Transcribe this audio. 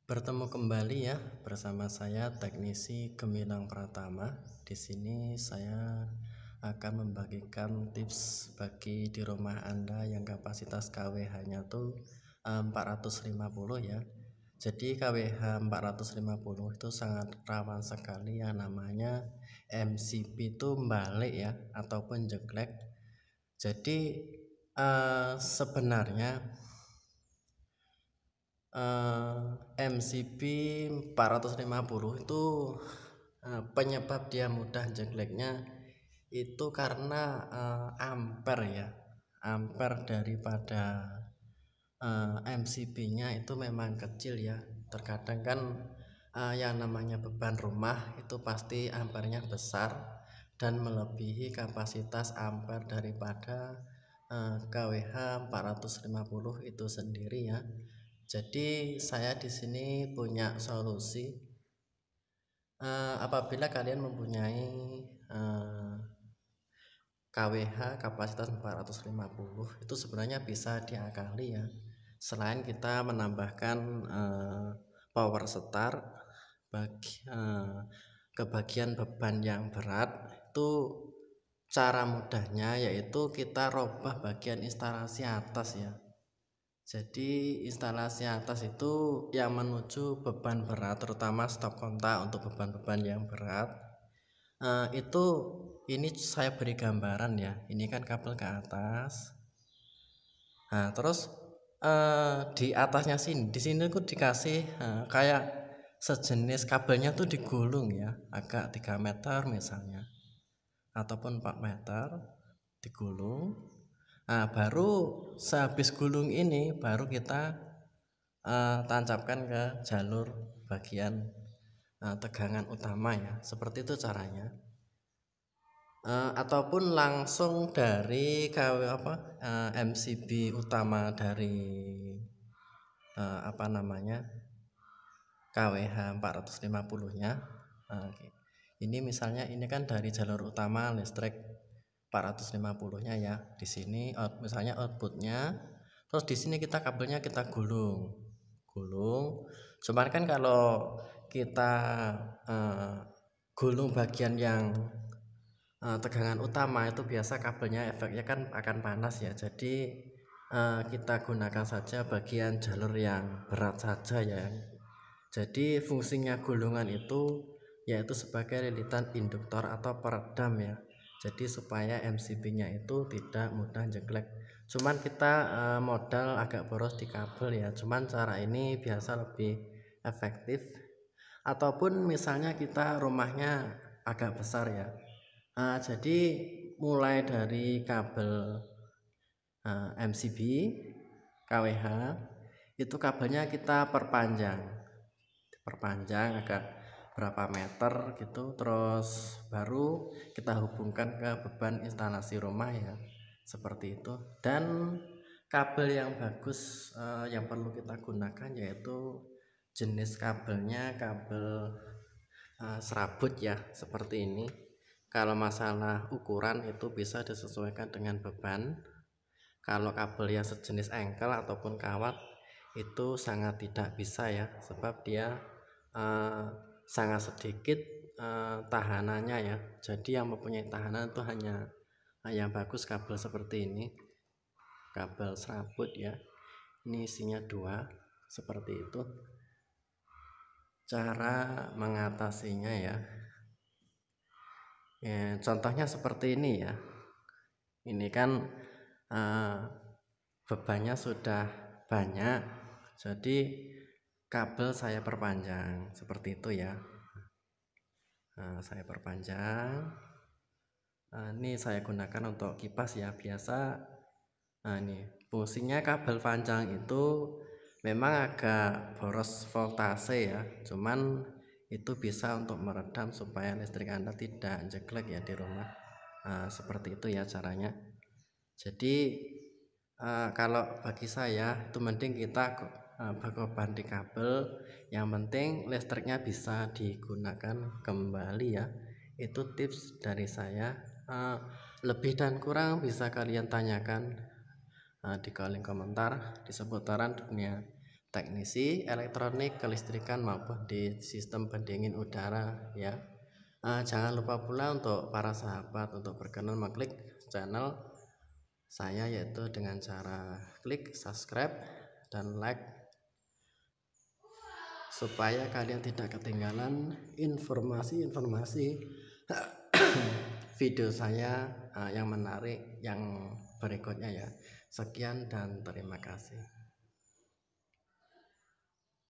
Bertemu kembali ya bersama saya Teknisi Gemilang Pratama. Di sini saya akan membagikan tips bagi di rumah Anda yang kapasitas KWH-nya tuh 450 ya. Jadi KWH 450 itu sangat rawan sekali yang namanya MCB itu balik ya ataupun jeglek. Jadi sebenarnya MCB 450 itu penyebab dia mudah jeleknya itu karena ampere ya, ampere daripada MCB-nya itu memang kecil ya. Terkadang kan yang namanya beban rumah itu pasti ampernya besar dan melebihi kapasitas ampere daripada KWH 450 itu sendiri ya. Jadi saya di sini punya solusi. Apabila kalian mempunyai KWH kapasitas 450 itu sebenarnya bisa diakali ya. Selain kita menambahkan power star ke bagian beban yang berat, itu cara mudahnya yaitu kita robah bagian instalasi atas ya. Jadi instalasi atas itu yang menuju beban berat, terutama stop kontak untuk beban-beban yang berat. Itu ini saya beri gambaran ya. Ini kan kabel ke atas. Nah, terus di atasnya di sini aku dikasih kayak sejenis kabelnya tuh digulung ya, agak 3 meter misalnya ataupun 4 meter digulung. Nah, baru sehabis gulung ini baru kita tancapkan ke jalur bagian tegangan utama ya. Seperti itu caranya. Ataupun langsung dari MCB utama dari KWH 450-nya. Ini misalnya ini kan dari jalur utama listrik 450-nya ya. Di sini misalnya outputnya, terus di sini kita kabelnya kita gulung. Cuman kan kalau kita gulung bagian yang tegangan utama itu biasa kabelnya efeknya kan akan panas ya. Jadi kita gunakan saja bagian jalur yang berat saja ya. Jadi fungsinya gulungan itu yaitu sebagai lilitan induktor atau peredam ya. Jadi supaya MCB-nya itu tidak mudah jeglek. Cuman kita modal agak boros di kabel ya. Cuman cara ini biasa lebih efektif. Ataupun misalnya kita rumahnya agak besar ya. Jadi mulai dari kabel MCB KWH itu kabelnya kita perpanjang agak berapa meter gitu, terus baru kita hubungkan ke beban instalasi rumah ya, seperti itu. Dan kabel yang bagus yang perlu kita gunakan yaitu jenis kabelnya kabel serabut ya, seperti ini. Kalau masalah ukuran itu bisa disesuaikan dengan beban. Kalau kabel yang sejenis engkel ataupun kawat itu sangat tidak bisa ya, sebab dia sangat sedikit tahanannya ya. Jadi yang mempunyai tahanan itu hanya yang bagus kabel seperti ini, kabel serabut ya. Ini isinya 2 seperti itu. Cara mengatasinya ya, contohnya seperti ini ya. Ini kan bebannya sudah banyak, jadi kabel saya perpanjang seperti itu ya. Saya perpanjang. Ini saya gunakan untuk kipas ya, biasa. Ini fungsinya kabel panjang itu memang agak boros voltase ya, cuman itu bisa untuk meredam supaya listrik Anda tidak jeglek ya di rumah. Seperti itu ya caranya. Jadi kalau bagi saya itu mending kita berkorban di kabel, yang penting listriknya bisa digunakan kembali ya. Itu tips dari saya. Lebih dan kurang bisa kalian tanyakan di kolom komentar di seputaran dunia teknisi elektronik, kelistrikan maupun di sistem pendingin udara ya. Jangan lupa pula untuk para sahabat untuk berkenan mengklik channel saya, yaitu dengan cara klik subscribe dan like, supaya kalian tidak ketinggalan informasi-informasi video saya yang menarik yang berikutnya ya. Sekian dan terima kasih.